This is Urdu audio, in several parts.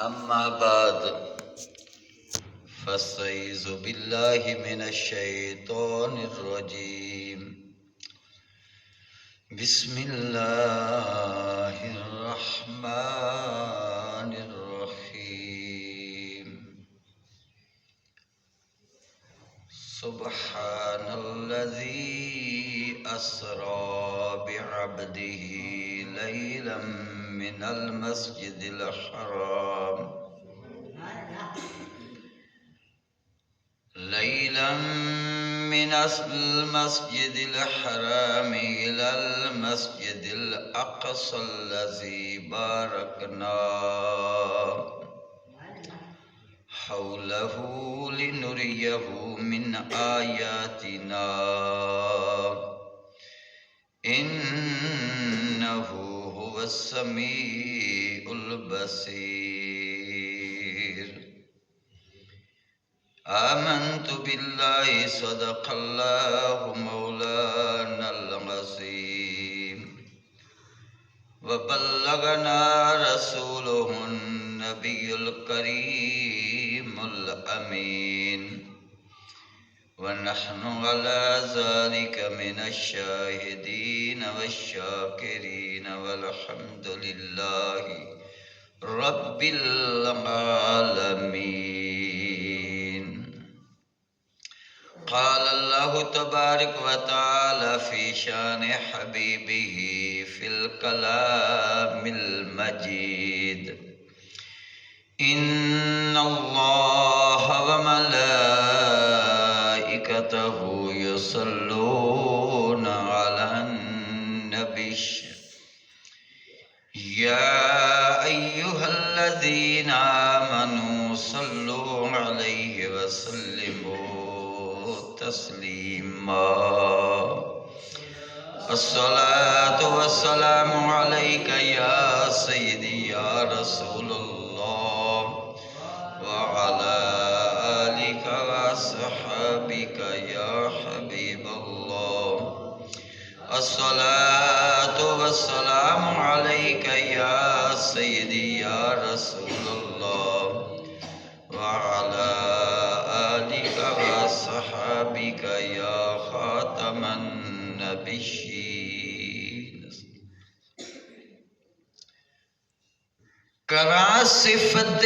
أما بعد فاستعيذ بالله من الشيطان الرجيم بسم الله الرحمن الرحيم سبحان الذي أسرى بعبده ليلا من المسجد الحرام إلى المسجد الأقصى الذي باركنا حوله لنريه من آياتنا إنه هو السميع البصير آمنت بالله صدق الله مولانا العظيم وبلغنا رسوله النبي الكريم الأمين ونحن على ذلك من الشاهدين والشاكرين والحمد لله رب العالمين. قال الله تبارك وتعالى في شان حبيبه في الكلام المجيد إن الله وملائكته يصلون على النبي يا أيها الذين آمنوا صلوا عليه وسلموا تسليما. الصلاة والسلام عليك يا سيدي يا رسول الله وعلى آلك وصحبك يا حبيب الله. الصلاة والسلام عليك يا سيدي يا رسول الله وعلى آلك وصحبك يا خاتم النبيين. کرا صفت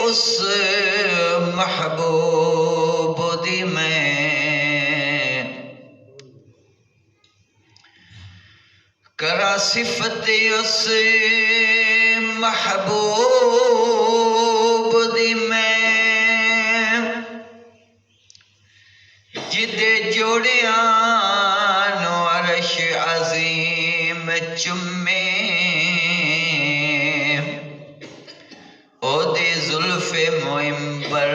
اس محبوب دی میں کرا صفت اس محبوب دی میں جدے جوڑیاں نو عرش عظیم چمے او دے زلف معمبر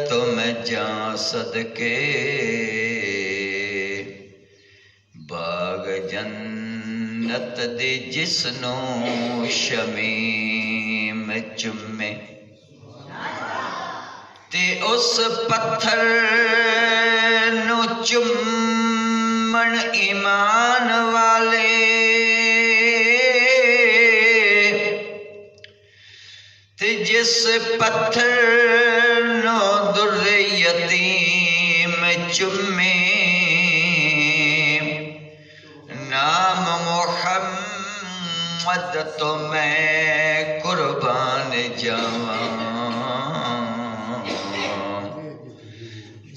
تم جاں صدقے باغ جنت دے جسنو شمیم چمے تے اس پتھر نو چمن ایمان والے تے جس پتھر نو در یتیم چمے نام محمد تو میں قربان جاواں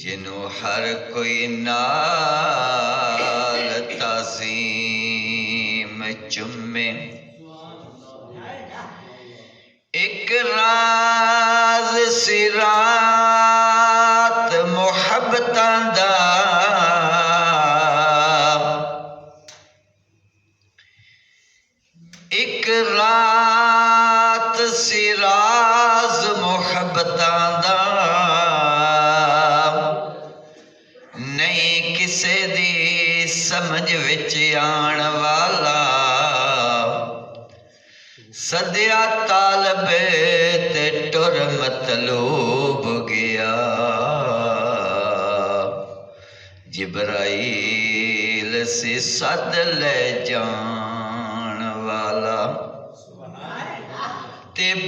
جنوں ہر کوئی نال تعظیم چمے. ایک راز سرات محبتاں دا ایک رات سراز محبتاں دا نہیں کسے دی سمجھ وچ آن والا سدیا طالب تے ٹر مطلوب گیا جبرائیل سے صد لے جان والا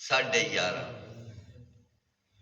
11.5।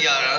11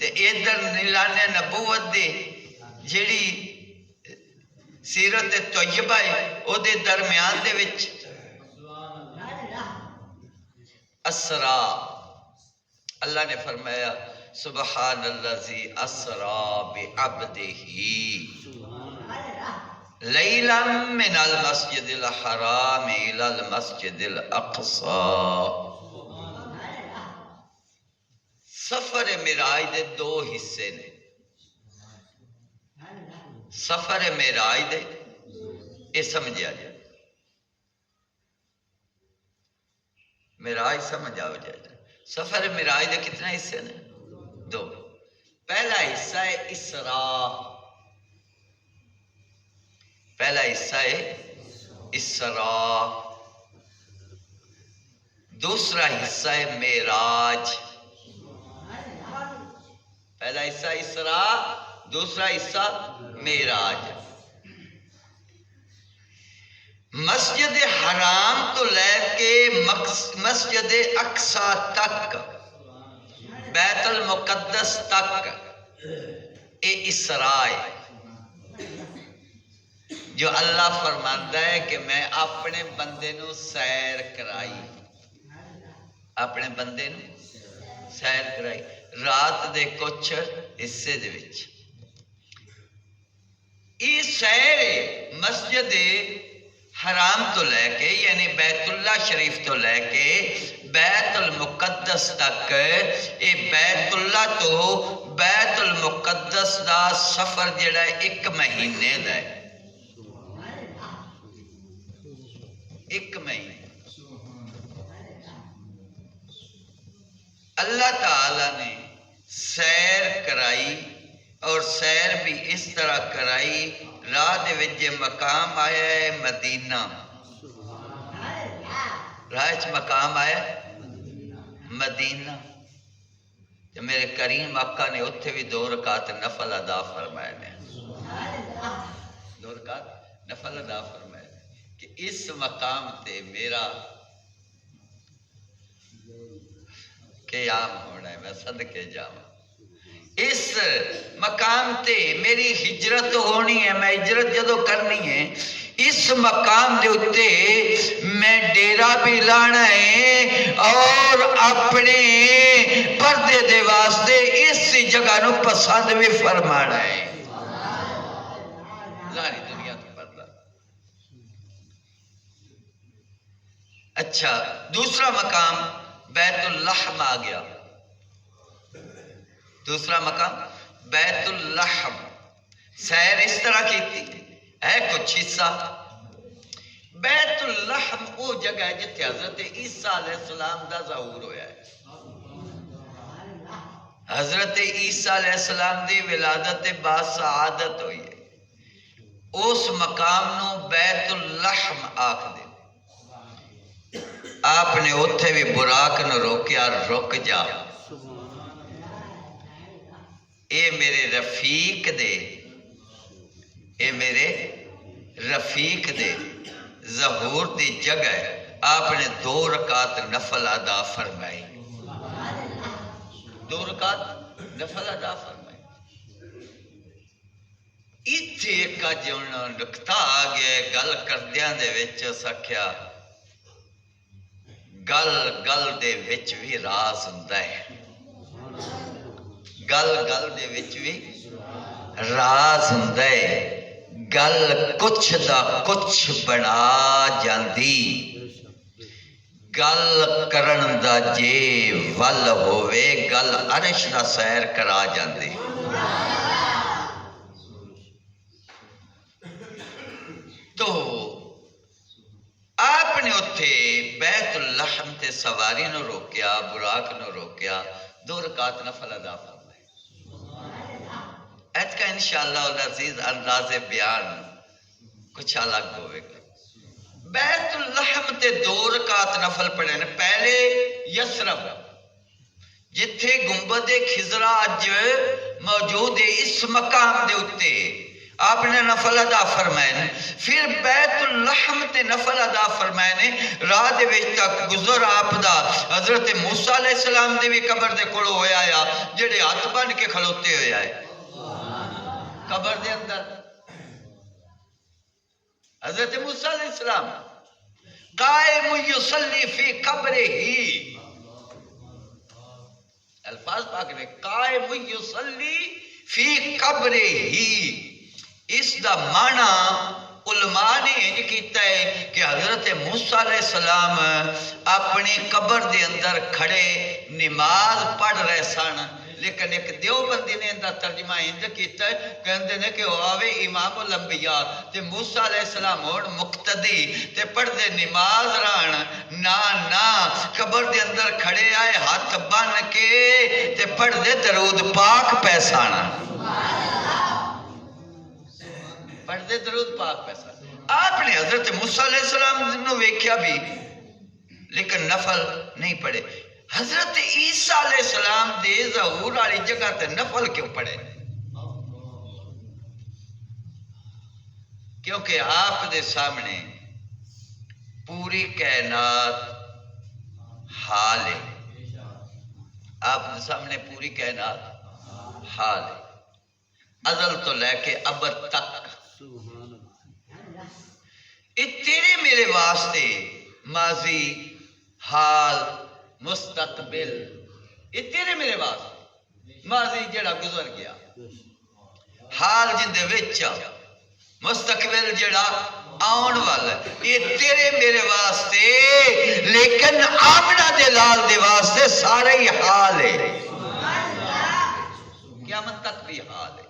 تے ادھر نیلانے نبوت دی جیڑی سیرت طیبہ ہے او دے درمیان دے وچ اسرا اللہ نے فرمایا سبحان الذی اسرا بعبدہ لیلا من المسجد الحرام الى المسجد الاقصی. سفر معراج دے دو حصے نے. سفر معراج دے یہ سمجھا جائے، معراج سمجھ آ جائے. سفر معراج دے کتنے حصے نے؟ دو. پہلا حصہ ہے اسراء، پہلا حصہ ہے اسراء. دوسرا حصہ ہے معراج. پہلا حصہ اسراء، دوسرا حصہ معراج. مسجد حرام تو لے کے مسجد اقصی تک، بیت المقدس تک، یہ اسراء ہے. جو اللہ فرماتا ہے کہ میں اپنے بندے نو سیر کرائی، اپنے بندے نو سیر کرائی رات دے کچھ حصے دے وچ. یہ سیر مسجد حرام تو لے کے یعنی بیت اللہ شریف تو لے کے بیت المقدس تک، یہ بیت اللہ تو بیت المقدس دا سفر جڑا ہے 1 مہینے دا ہے. 1 مہینے. اللہ تعالی نے سیر کرائی اور سیر بھی اس طرح کرائی. راہ دے وچ مقام آیا ہے مدینہ، راہ وچ مقام آیا مدینہ. تو میرے کریم آقا نے اتھے بھی 2 رکعت نفل ادا فرمائے نے. 2 رکعت نفل ادا فرمائے کہ اس مقام تے میرا قیام ہونا ہے. میں صدقے جاواں. اس مقام تے میری ہجرت ہونی ہے. میں ہجرت جدو کرنی ہے اس مقام دے اتے میں ڈیرا بھی لانا ہے اور اپنے پردے دے واسطے اس جگہ نو پسند بھی فرمانا ہے. ساری دنیا تو پردہ. اچھا دوسرا مقام بیت اللحم آ گیا. دوسرا مقام بیت اللحم. سیر اس طرح کی ہے کچھ حصہ. بیت اللحم وہ جگہ ہے جتنے حضرت عیسیٰ علیہ السلام دا ظہور ہویا ہے. حضرت عیسیٰ علیہ السلام دی ولادت باسعادت ہوئی ہے. اس مقام نو بیت اللحم آکھ دے. آپ نے اتھے بھی براق نو روکیا، رک جا، اے میرے رفیق دے، اے میرے رفیق دے ظہور دی جگہ ہے. آپ نے 2 رکعت نفل ادا فرمائی. 2 رکعت نفل ادا فرمائی. اتھے ایک جونا نکتہ آ گیا گل کردیاں دے وچ سکھیا. گل گل دے وچ بھی راز ہوندا ہے. گل گل دے وچ بھی راز ہوندا ہے. گل کچھ دا کچھ بنا جاندی. گل کرن دا جے ول ہووے گل عرش دا سیر کرا جاندی. تو آپ نے اتھے بیت اللحم تے سواری نو روکیا، براق نو روکیا، 2 رکعت نفل ادا فرمائے. ایت کا انشاءاللہ العزیز انداز بیان کچھ الگ ہوئے گا. بیت اللحم تے 2 رکعت نفل پڑھے نے. پہلے یسرب جتھے گنبد خضرا اج موجود ہے اس مقام دے اتے آپ نے نفل ادا فرمائے نے. پھر بیت اللحم تے نفل ادا فرمائے نے. راہ دے وچ تک گزر آپ دا حضرت موسیٰ علیہ السلام دے بھی قبر دے کولو ہویا یا جڑے ہتھ بن بن کے کھلوتے ہوئے آئے قبر دے اندر. حضرت موسیٰ علیہ السلام قائم یصلی فی قبرہ، الفاظ پاک میں قائم یصلی فی قبرہ. اس دا معنی علماء نے یہ کیتا ہے کہ حضرت موسیٰ علیہ السلام اپنی قبر دے اندر کھڑے نماز پڑھ رہے سن، لیکن ایک دیوبندی نے اندر ترجمہ انج کیتا ہے، کہندے نے کہ وہ آوے امام الانبیاء تے موسیٰ علیہ السلام ہون مقتدی تے پڑھ دے نماز ران نا قبر دے اندر کھڑے آئے ہاتھ بن کے تے پڑھ دے درود پاک پیسانا، پڑھ دے درود پاک پیسانا. آپ نے حضرت موسیٰ علیہ السلام نے ویکھیا بھی لیکن نفل نہیں پڑھے. حضرت عیسیٰ علیہ السلام دے ظہور والی جگہ تے نفل کیوں پڑھے؟ کیونکہ آپ دے سامنے پوری کائنات حال ہے. آپ دے سامنے پوری کائنات حال ہے، ازل تو لے کے ابد تک. یہ تیرے میرے واسطے ماضی، حال، مستقبل، یہ تیرے میرے واسطے ماضی جڑا گزر گیا، حال جن دے وچ، مستقبل جڑا آن والا، یہ تیرے میرے واسطے، لیکن آمنہ دے لال دے واسطے سارے ہی حال ہے، قیامت تک بھی حال ہے.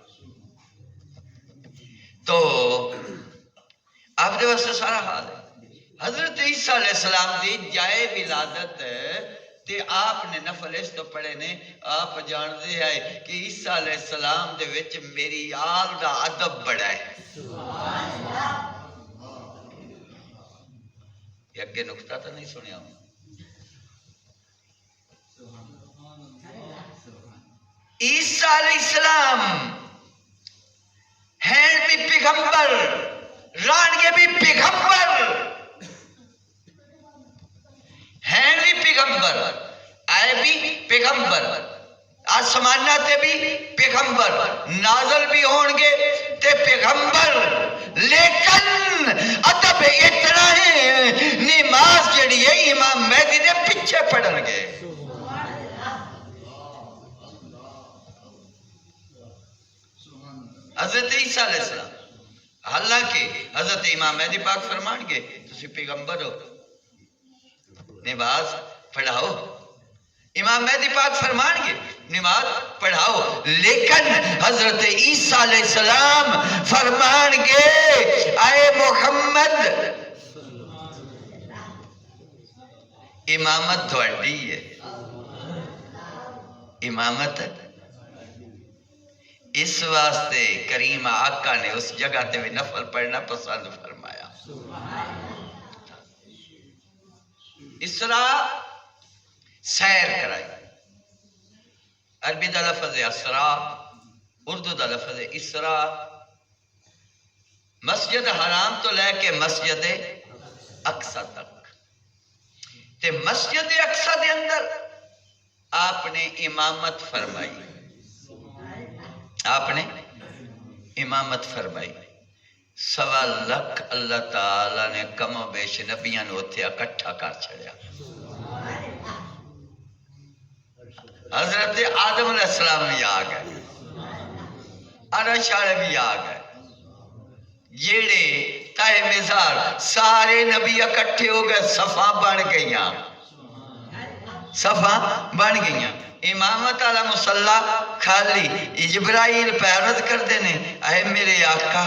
تو آپ دے واسطے سارا حال ہے. حضرت عیسیٰ علیہ السلام دی جائے ولادت تے آپ نے نفل اس تو پڑھے نے. آپ جان دے آئے کہ عیسیٰ علیہ السلام دے وچ میری آل دا ادب بڑا ہے. یہ اگے نکتہ تو نہیں سنیا ہوں. عیسیٰ علیہ السلام ہیں بھی پیغمبر، رانگے بھی پیغمبر، ہیں بھی پیغمبر، آئے بھی پیغمبر، آسمانہ تے بھی پیغمبر، نازل بھی ہونگے تے پیغمبر. لیکن ادب اتنا ہے، نماز جڑی ہے امام مہدی دے پیچھے پڑھن گے. حضرت عیسیٰ علیہ السلام حالانکہ حضرت امام مہدی پاک فرمان گے تسی پیغمبر ہو، نماز پڑھاؤ. امام مہدی پاک فرمان گے نماز پڑھاؤ، لیکن حضرت عیسیٰ علیہ السلام فرمان گے اے محمد امامت تھوڑی ہے، امامت اس واسطے کریم آقا نے اس جگہ تے بھی نفل پڑھنا پسند فرمایا. اسراء سیر کرائی، عربی دا لفظ اسراء، اردو دا لفظ اسراء. مسجد حرام تو لے کے مسجد اقصی تک، تے مسجد اقصی دے اندر آپ نے امامت فرمائی، آپ نے امامت فرمائی. 1.25 لاکھ اللہ تعالیٰ نے کم و بیش نبیاں نے اتھے اکٹھا کر چھڑیا. حضرت آدم علیہ السلام بھی آ گئے، عرش والے بھی آ گئے، جیڑے تاہ مزار سارے نبی اکٹھے ہو گئے، صفاں بن گئیاں، صفاں بن گئیاں. امامت علی مصلی خالی جبرائیل پیرت کر دینے، اے میرے آقا،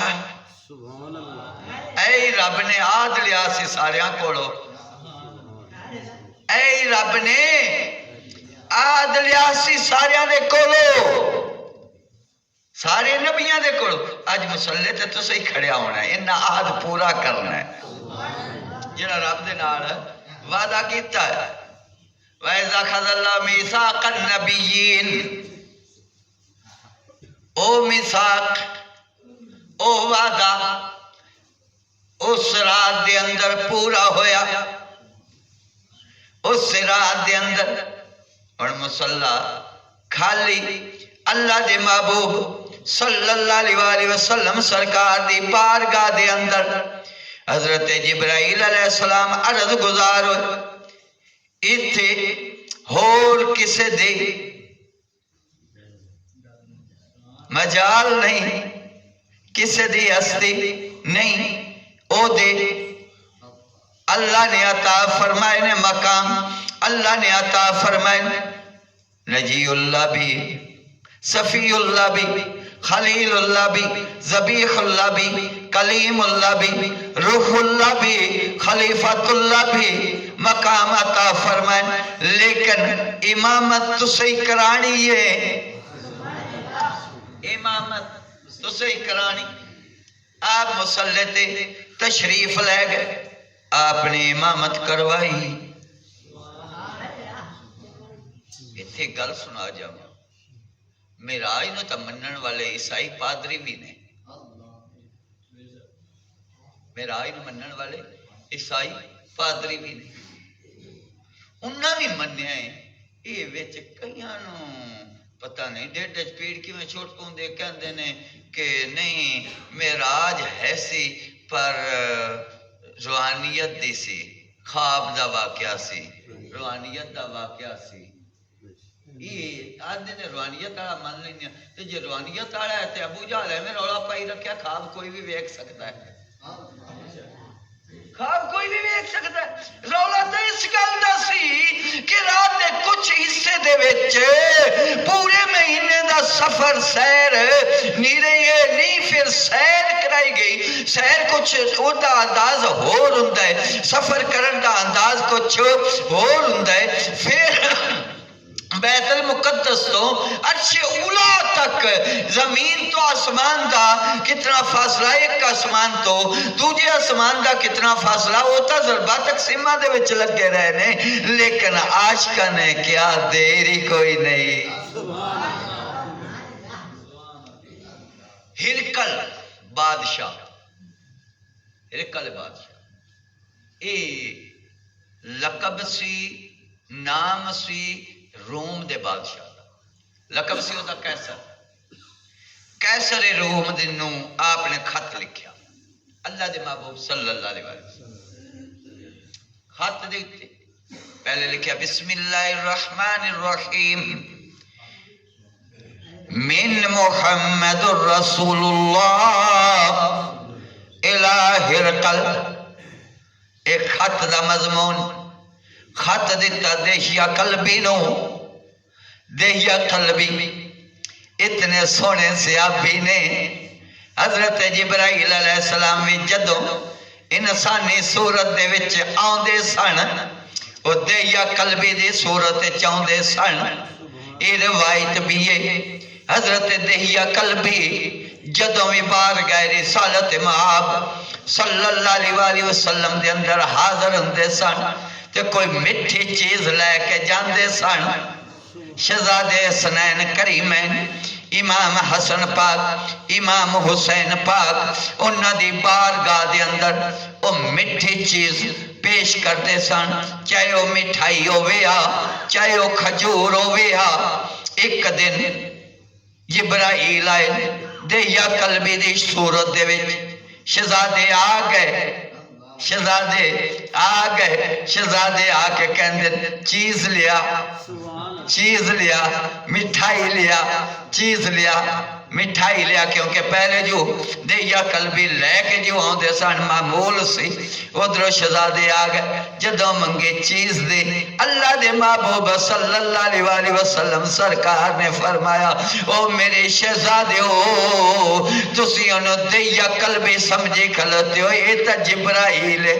اے رب نے آد لیا سی ساریاں کوڑو، اے رب نے آد لیا سی ساریاں دے کوڑو، سارے نبیاں دے کوڑو. آج مسلح تے تو صحیح کھڑیا ہونا ہے، انہا آد پورا کرنا ہے جنہا رب دے نال وعدہ کیتا ہے. وَإِذَا خَذَ اللَّهُ مِيثَاقَ النَّبِيِّينَ، او میثاق، او وعدہ اس رات دے اندر پورا ہویا، اس رات دے اندر اور مصلی خالی اللہ دے محبوب صلی اللہ علیہ وسلم سرکار دی بارگاہ دے اندر حضرت جبرائیل علیہ السلام عرض گزار ہوئے اتھے ہور کسے دے مجال نہیں، کسے دی ہستی نہیں، او دے اللہ نے عطا فرمائے نے مقام، اللہ نے عطا فرمائے نجی اللہ بھی، صفی اللہ بھی، خلیل اللہ بھی، ذبیح اللہ بھی، کلیم اللہ بھی، روح اللہ بھی، خلیفۃ اللہ بھی مقام عطا فرمائے، لیکن امامت تو صحیح کرانی ہے، امامت تو صحیح کرانی۔ آپ مسلح تے تشریف لے گئے، آپ نے امامت کروائی۔ اتھے گل سنا جاؤں، معراج نو تا منن والے عیسائی پادری بھی نے، معراج نو منن والے عیسائی پادری بھی نے، انہاں بھی منیا ہے۔ یہ وچ کئیاں نو پتہ نہیں ڈیڈ پیڑ کیویں چھوٹ پوندے کہندے نے کہ نہیں معراج ہے سی پر روحانیت دی سی، خواب دا واقعہ سی، روحانیت دا واقعہ سی۔ یہ آدھے نے روحانیت والا من لینا، تو جی روحانیت والا ہے تو ابو جہل ہے میں رولا پائی رکھیا، خواب کوئی بھی ویکھ سکتا ہے، خواب کوئی بھی ویکھ سکتا ہے۔ رولا تو اس گل دا سی کہ رات دے کچھ حصے دے وچ پورے مہینے دا سفر سیر نیرے یہ نہیں، پھر سیر کرائی گئی، سیر کچھ اُدا انداز ہور ہوندا ہے، سفر کرن دا انداز کچھ ہور ہوندا ہے۔ پھر بیت المقدس تو عرش اولا تک زمین تو آسمان دا کتنا فاصلہ، ایک آسمان تو دوجے آسمان دا کتنا فاصلہ ہوتا، ضربہ تقسیمہ دے وچ لگے رہنے، لیکن عاشقاں نے کیا دیری کوئی نہیں۔ ہرکل بادشاہ، ہرکل بادشاہ اے لقب سی، نام سی روم دے بادشاہ دا، لقب سی ہوتا کیسر، کیسر روم دنوں آپ نے خط لکھیا اللہ دے محبوب صلی اللہ علیہ وسلم، خط دیتے پہلے لکھیا بسم اللہ الرحمن الرحیم من محمد الرسول اللہ الہ ہرقل۔ ایک خط دا مضمون، خط دیتا دیہیا قلبی نو، دیہیا قلبی اتنے سونے سیابی نے حضرت جبرائیل علیہ السلام بھی جدوں انسانی صورت دے وچ آندے سن، وہ دیہیا قلبی دی صورت چاندے سن۔ یہ روایت بھی ہے حضرت دیہیا قلبی جدوں بھی بار گئے رسالت مآب صلی اللہ علیہ وسلم دے اندر حاضر ہندے سن، تے کوئی مٹھی چیز لے کے جاندے سن۔ شہزادے حسنین کریمین امام حسن پاک امام حسین پاک انہاں دی بارگاہ دے اندر او مٹھی چیز پیش کرتے سن، چاہے وہ مٹھائی ہویا چاہے وہ کھجور ہویا۔ ایک دن جبرائیل آئے دیہیا قلبی دی صورت دے وچ، شہزادے آ گئے، شہزادے آ گئے، شہزادے آ کے کہندے چیز لیا، چیز لیا، مٹھائی لیا، چیز لیا، مٹھائی لیا، کیونکہ پہلے جو دیہیا قلبی لے کے جو آندے سن معمول سی، ادھر شہزادے آ گئے، جدوں منگے چیز دے۔ اللہ دے محبوب صلی اللہ علیہ وسلم سرکار نے فرمایا او میرے شہزادے ہو تسی انہوں دیہیا قلبی سمجھے کھلتے ہو، یہ تا جبرائیل ہے،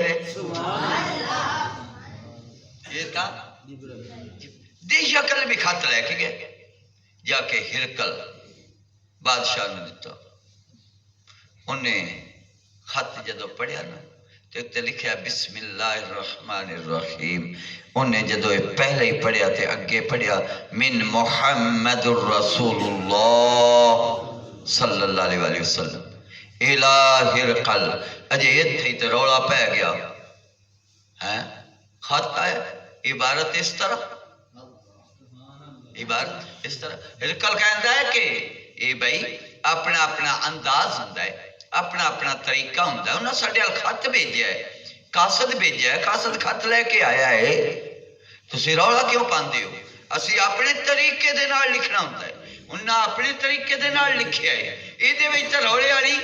یہ تا دیہیا قلبی خط لے کے گئے، جا کے ہرقل بادشاہ نے دیتا، انہیں خط جدو پڑھیا نا تو تے لکھیا بسم اللہ الرحمن الرحیم، انہیں جدو پہلے ہی پڑھیا تے اگے پڑھیا من محمد الرسول اللہ صلی اللہ علیہ وسلم الہ ہرقل۔ اجے یہ تھی تے رولا پہ گیا، خط آئے عبارت اس طرح، عبارت اس طرح ہرکل کہندا ہے کہ یہ بھائی اپنا اپنا انداز ہوندا ہے، اپنا اپنا طریقہ ہوندا ہے. انہاں ساڈے ال خط بھیجیا ہے، قاصد بھیجیا ہے، قاصد خط لے کے آیا ہے. تسی رولا کیوں پاندے ہو؟ اسی اپنے طریقے دے نال لکھنا ہوندا ہے، انہاں اپنے طریقے دے نال لکھیا ہے. یہ وچ تے رولے والی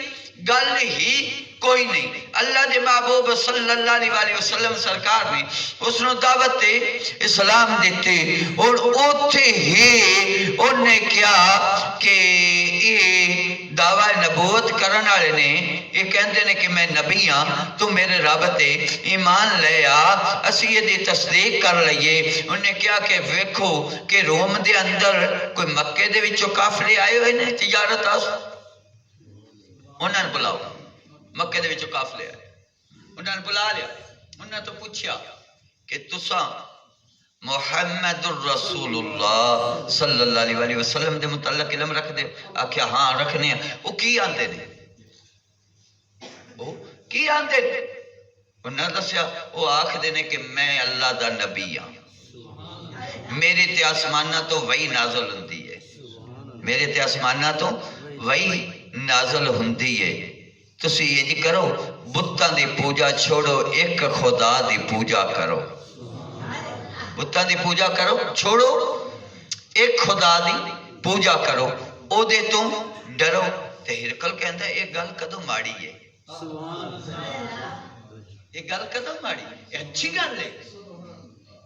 گل ہی کوئی نہیں. اللہ دے محبوب صلی اللہ علیہ وسلم سرکار نے اس نو دعوت اسلام دیتے اور اوتھے ہی انہیں کیا کہ یہ دعوی نبوت کرن والے نے یہ کہندے نے کہ میں نبی ہاں، تو میرے رب تے ایمان لے آ، اسی یہ دی تصدیق کر لئیے. انہیں کیا کہ ویکھو کہ روم دے اندر کوئی مکے دے وچوں کافرے آئے ہوئے نے تجارت آس، انہوں نے بلاؤ. مکے دے وچوں قافلے آئے، انہوں نے بلا لیا. انہوں نے تو پوچھا کہ تساں محمد الرسول اللہ صلی اللہ علیہ وسلم دے متعلق علم رکھ دے؟ آکھیا ہاں رکھنے ہیں. وہ کی آندے نے؟ وہ کی آندے نے؟ انہوں نے دسیا وہ آکھ دے نے کہ میں اللہ دا نبی ہاں، میرے تے آسمانہ تو وہی نازل ہوندی ہے، میرے تے آسمانہ تو وہی نازل ہوندی ہے. تسی یہ جی کرو، بتاں دی پوجا چھوڑو، ایک خدا دی پوجا کرو. بتاں دی پوجا کرو چھوڑو، ایک خدا دی پوجا کرو، او دے تو ڈرو. تے ہرکل کہندا ہے یہ گل کدوں ماڑی ہے؟ یہ گل کدوں ماڑی ہے؟ یہ اچھی گل ہے.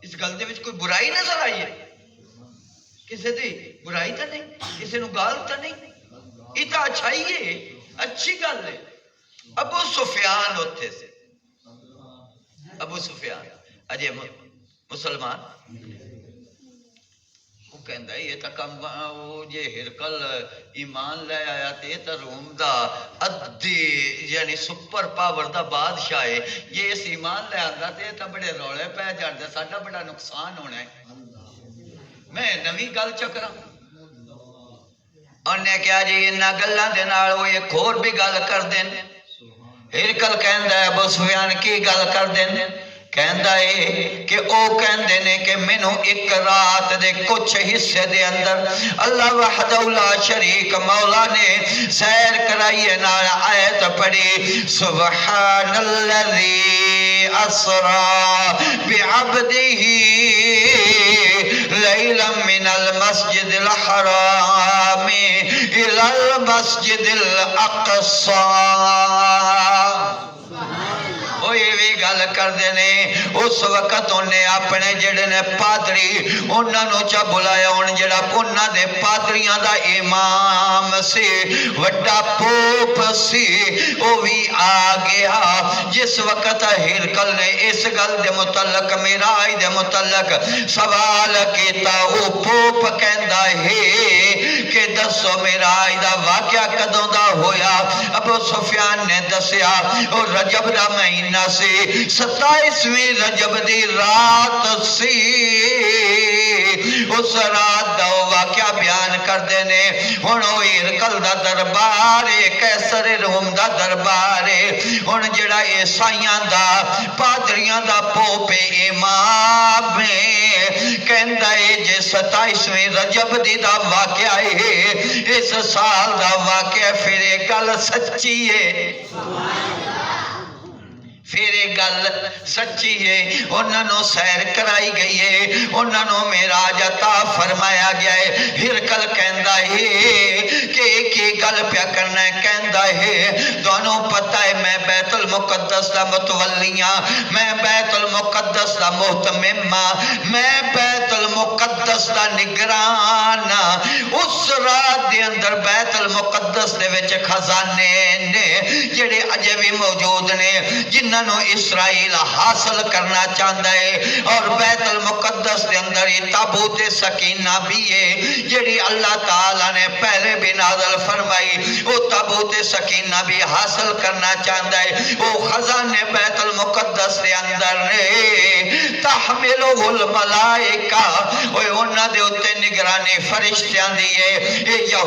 اس گل دے وچ کوئی برائی نظر آئی ہے؟ کسی دی برائی تو نہیں، کسی نو گال تو نہیں، یہ تو اچھائی ہے، اچھی گل ہے. ابو سفیان ہوتے سے، ابو سفیان اجے مسلمان، وہ کہندا ہے یہ تا کم وہ جے ہرکل ایمان لے آیا تے یہ تا روم دا ادھی یعنی سپر پاور دا بادشاہ ہے، یہ اس ایمان لے آندا تے یہ تا بڑے رولے پہ جاندے، ساڈا بڑا نقصان ہونا ہے. میں نویں گل چکراں. انہیں کیا جی انہاں گلاں دے نال وہ ایک اور بھی گل کر دین. ہرکل کہندا ہے ابو سفیان کی گل کر دین؟ کہندا ہے کہ او کہندے نے کہ مینوں ایک رات دے کچھ حصے دے اندر اللہ وحدہ لا شریک مولا نے سیر کرائی ہے، نال آیت پڑھی سبحان الذی اسری بعبدہ لیلا من المسجد الحرام الى المسجد الاقصی. وہ یہ بھی گل کر دینے اس وقت انہیں اپنے جڑے نے پادری انہاں نو چا بلایا. ان جڑا انہاں دے پادریاں دا امام سی، وڈا پوپ سی، وہ بھی آ گیا. جس وقت ہرکل نے اس گل دے متعلق معراج دے متعلق سوال کیتا، وہ پوپ کہندا ہے کہ دسو معراج دا واقعہ کدوں دا ہویا؟ ابو سفیان نے دسیا وہ رجب دا مہینہ سی، 27ویں رجب دی رات سی. اس رات دا واقعہ بیان کر دینے. ہن او ہرکل دا دربار ہے، قیصر روم دا دربار ہے. ہن جڑا عیسائیاں دا پادریاں دا پوپ امام کہندا ہے جے 27ویں رجب دی دا واقعہ ہے، اس سال دا واقعہ، پھر یہ گل سچی ہے، پھر یہ گل سچی ہے. انہوں نے سیر کرائی گئی ہے، انہوں نے معراج عطا فرمایا گیا ہے. ہرکل کہندا ہے کہ ایک ہی گل پیا کرنا ہے. کہندا ہے دونوں پتہ ہے میں بیت المقدس دا متولی ہاں، میں بیت المقدس دا محتمم ہاں، میں بیت المقدس دا نگران ہاں. اس رات دے اندر بیت المقدس دے وچ خزانے نے جڑے اجے بھی موجود نے، جنہاں نو اسرائیل حاصل کرنا چاہتا ہے. اور بیت المقدس دے اندر یہ تابوت سکینہ بھی ہے جڑی اللہ تعالیٰ نے پہلے بھی نازل فرمائی. وہ تابوت سکینہ بھی حاصل کرنا چاہتا ہے. وہ خزانے بیت المقدس دے اندر نے تحملہ الملائکہ، وہ انہاں دے اتے نگرانی فرشتیاں دی ہے. یہ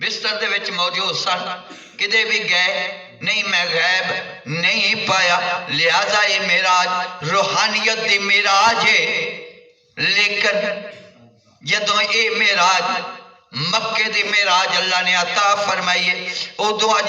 ਬਿਸਤਰ ਦੇ ਵਿੱਚ ਮੌਜੂਦ ਸਨ, ਕਿਤੇ ਵੀ ਗਏ ਨਹੀਂ, ਮੈਂ ਗੈਬ ਨਹੀਂ ਪਾਇਆ। ਲਿਹਾਜ਼ਾ ਇਹ ਮੇਰਾਜ ਰੂਹਾਨੀਅਤ ਦੀ ਮੇਰਾਜ ਹੈ। ਲੇਕਿਨ ਜਦੋਂ ਇਹ ਮੇਰਾਜ ਮੱਕੇ ਦੀ ਮੇਰਾਜ ਅੱਲਾ ਨੇ ਅਤਾ ਫਰਮਾਈ ਹੈ, ਉਦੋਂ ਅਜ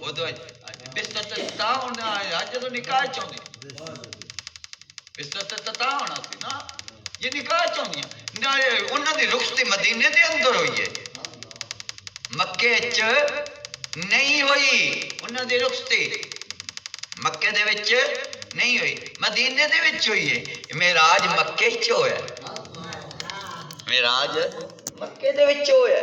ਉਦੋਂ ਬਿਸਤਰ ਤੇ ਤਾਂ ਹੋਣਾ ਆਇਆ ਜਦੋਂ ਨਿਕਾਹ 'ਚ ਆਉਂਦੀ। ਬਿਸਤਰ ਤੇ ਤਾਂ ਹੋਣਾ ਸੀ ਨਾ ਜੇ ਨਿਕਾਹ 'ਚ ਆਉਂਦੀਆਂ। ਨਾਲੇ ਉਹਨਾਂ ਦੀ ਰੁਖਸਤੀ ਮਦੀਨੇ ਦੇ ਅੰਦਰ ਹੋਈ ਹੈ, ਮੱਕੇ 'ਚ ਨਹੀਂ ਹੋਈ। ਉਹਨਾਂ ਦੀ ਰੁਖਸਤੀ ਮੱਕੇ ਦੇ ਵਿੱਚ ਨਹੀਂ ਹੋਈ, ਮਦੀਨੇ ਦੇ ਵਿੱਚ ਹੋਈ ਹੈ। ਮੇਰਾਜ ਮੱਕੇ 'ਚ ਹੋਇਆ, ਮੇਰਾਜ ਮੱਕੇ ਦੇ ਵਿੱਚ ਹੋਇਆ।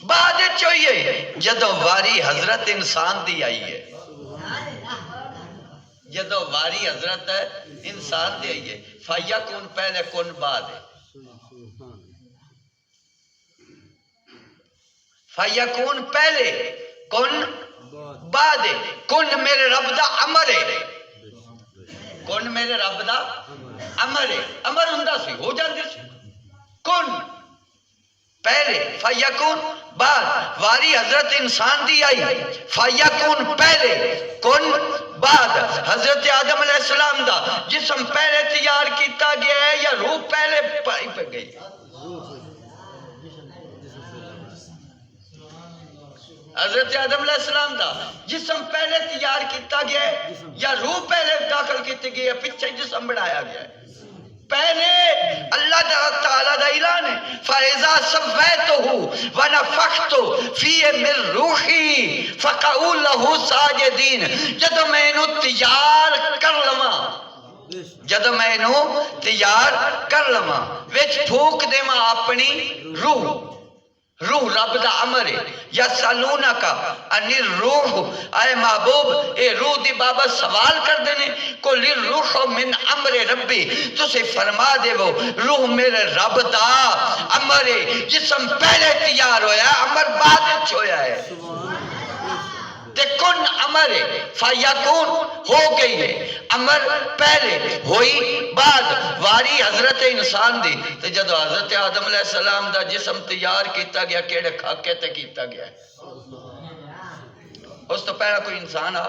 بعد چوئیے جدو واری حضرت انسان دی آئی ہے، جدو واری حضرت انسان دی آئی ہے، فَيَكُن پہلے کن بعد ہے، فَيَكُن پہلے کن بعد ہے، کن میرے رب دا امر ہے، کن میرے رب دا امر ہے، امر ہندہ سی ہو جاندے سی، کن پہلے فَيَكُن بعد واری حضرت انسان دی آئی، فَيَكُن پہلے کن بعد حضرت آدم علیہ السلام دا جسم پہلے تیار کیتا گیا ہے یا روح پہلے پائی پہ گئی؟ حضرت آدم علیہ السلام دا جسم پہلے تیار کیتا گیا ہے یا روح پہلے داخل کیتی گئی ہے، پیچھے جسم بڑھایا گیا ہے؟ پہلے اللہ تعالیٰ دا اعلان ہے فَإِذَا سَوَّيْتُهُ وَنَفَخْتُ فِيهِ مِن رُوحِي فَقَعُوا لَهُ سَاجِدِينَ، جدو میں انہوں تیار کر لما، جدو میں انہوں تیار کر لما ویچ پھوک دے ماں اپنی روح، روح رب دا امر ہے، یا سالونہ کا انیر روح، آئے محبوب اے روح دی بابا سوال کر دینے کو لی روح من امر ربی، تو سے فرما دے وہ روح میرے رب دا امر ہے، جسم پہلے تیار ہویا ہے امر بعد چھویا ہے، تے کن امر ہے، فَيَكُن ہو گئی ہے، امر پہلے ہوئی بعد واری حضرت انسان دی، تے جدو حضرت آدم علیہ السلام دا جسم تیار کیتا گیا کیڑے کھاکے تے کیتا گیا ہے؟ اس تو پہلے کوئی انسان آ،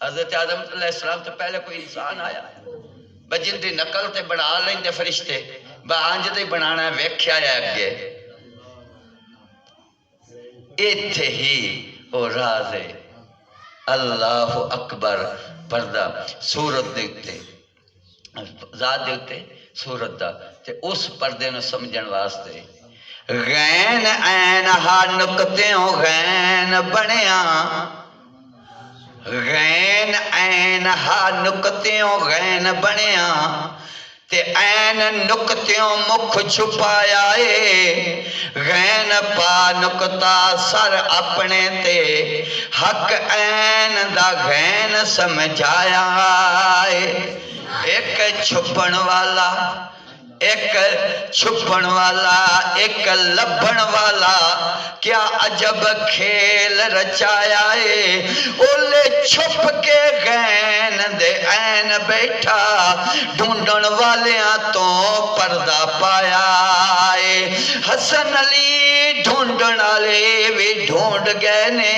حضرت آدم علیہ السلام تو پہلے کوئی انسان آیا بجن دی نقل تے بنا لیں دے فرشتے بانج دے بنانا ہے ویکھیا ہے اگے ایتھے ہی او راز ہے اللہ اکبر پردہ سورت دیتے ذات دیتے سورت دا تے اس پردے نو سمجھن واسطے غین این ہا نکتیوں غین بنیاں، غین این ہا نکتیوں غین بنیاں تے این نکتیوں مکھ چھپایا ہے، غین پا نکتا سر اپنے تے حق این دا غین سمجھایا ہے، ایک چھپن والا ایک چھپن والا ایک لبھن والا کیا عجب کھیل رچایا ہے، اولے چھپ کے غین دے عین بیٹھا ڈھونڈن والیاں تو پردہ پایا ہے، حسن علی ڈھونڈن والے بھی ڈھونڈ گئے نے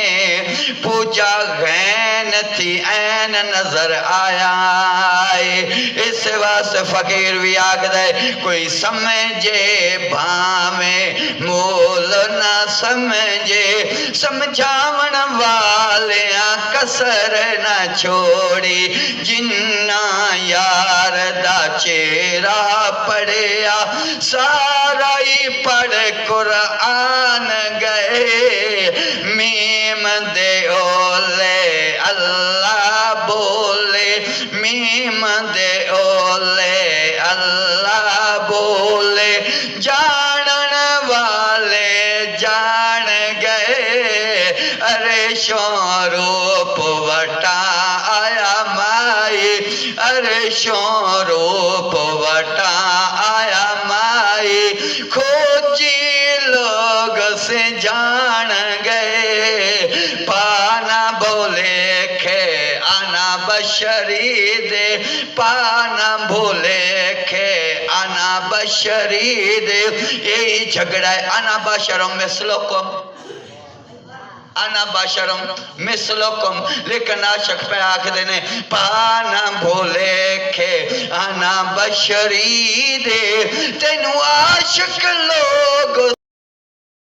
پوجا غین تھی عین نظر آیا ہے، اس واسطے فقیر بھی آگ دے کوئی سمجھے بھامے مول نہ سمجھے، سمجھاون والیاں کسر نہ چھوڑی، جنہ یار دا چہرہ پڑھیا سارا ہی پڑھ قرآن گئے، میم دے اولے اللہ بولے، میم دے اولے اللہ بولے، جانن والے جان گئے، عرشوں روپ وٹا آیا مائی، عرشوں روپ وٹا آیا مائی، کھوجی لوگ سے جان گئے، پانا بولے کھے آنا بشری دے، پانا بولے کھے آنا بشری دے، یہی جھگڑا ہے انا بشرم مثلکم، انا بشرم مثلکم، لیکن عاشق پہ آکھ دینے پانا بھولے کھے انا بشری دے، تینو عاشق لوگ